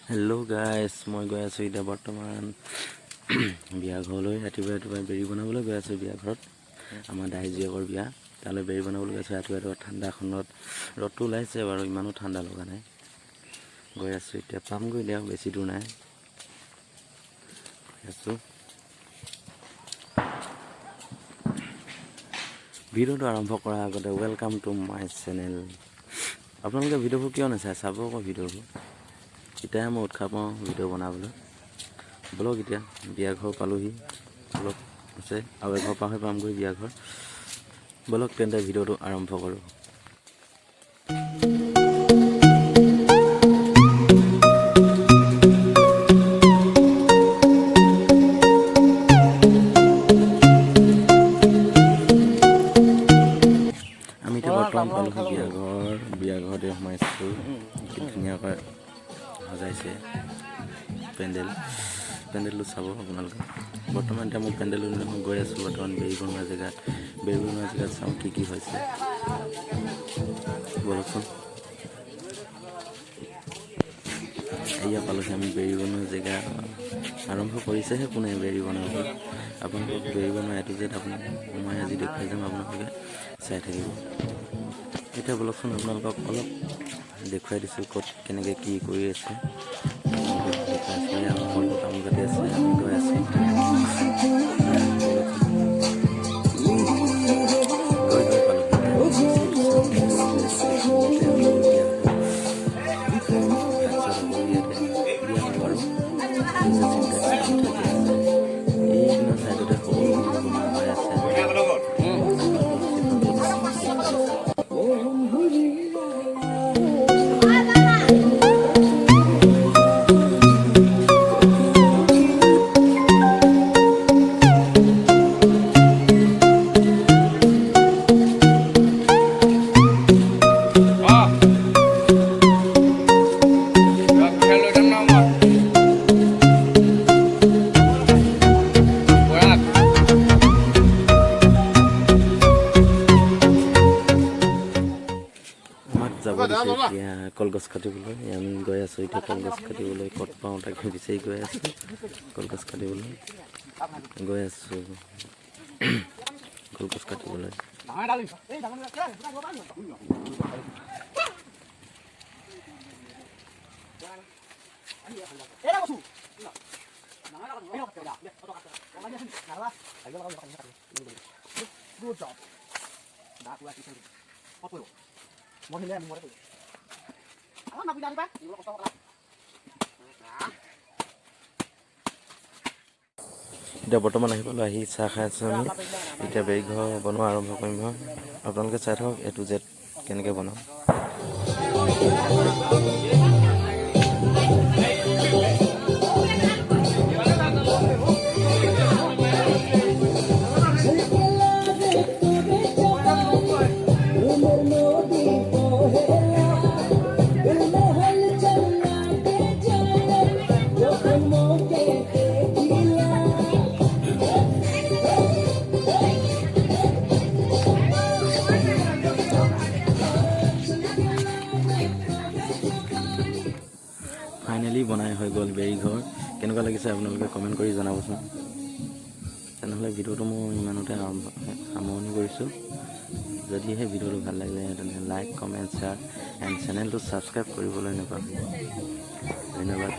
Hello guys मैं गई आছো इटा बर्तमान बिया घरলৈ ৰাতিপুৱা বেৰি বনাবলৈ গৈ আছো বিয়া ঘৰত আমাৰ দাই জীয়েকৰ বিয়া তালৈ বেৰি বনাবলৈ গৈছো ৰাতিপুৱা ঠাণ্ডাখনত ৰ'দটো ওলাইছে বাৰু ইমানো ঠাণ্ডা লগা নাই গৈ আছো এতিয়া পামগৈ দিয়া বেছি দূৰ নাই আছো ভিডিঅ'টো আৰম্ভ কৰাৰ আগতে ওয়েলকাম টু মাই চেনেল আপোনালোকে ভিডিঅ'বোৰ কিয় নাচায় চাব আকৌ ভিডিঅ'বোৰ इतना मैं उत्साह पाँ भिडिओ बनाबले ब्लग इतना बिया घर पालहि ब्लग आसे और घर पाहे पामगৈ बिया घर ब्लग तेन्ते भिडिओ आरम्भ करूँ आमी बर्तमान पालहि बिया घरते सोमाइছো कि धुनियाকৈ सजाइছে पेन्डेल चाब आपलोक बर्तमान इतना मैं पेन्डेल गई आसो बर्तमान बेरी बनवा जगह चाँ कि बोलकचोन एया पालहि आम बेरी बनवा जगह आरम्भ करिसेहे कोने बेरी बनाब आपलोक बेरी बनवा ए टू जेड मैं आज देखुवाई जाम आपलोके चाई थाकिब एटा बोलकचोन आपलोक अलप देखुवाई दिसो कत केनेके कि करि आछे काम करते आछे आमी गई आछो कलगছ काटिबले आमी गई आसो इतना कलगछ काटिबले कत पाऊँ ताके विचारि गई आसो कलगछ काटिबले गई आसो कलगछ काटिबले इतना बर्तमान पालो चाह खाई आसो आमी इतना बेरी घर बनवा आरम्भ करिम आपलोके चाई थक ए टू जेड केनेके बनाओ फाइनेली बनाई हो गल बेरी घर केनेকুৱা লাগিছে আপোনালোকে কমেন্ট কৰি জনাবচোন তেনেহলে ভিডিওটো মই ইমানতে সামৰণি কৰিছো যদি এই ভিডিওটো ভাল লাগিলে তেনে লাইক কমেন্ট শেয়াৰ এণ্ড চেনেলটো সাবস্ক্ৰাইব কৰিবলৈ নাপাহৰিব ধন্যবাদ।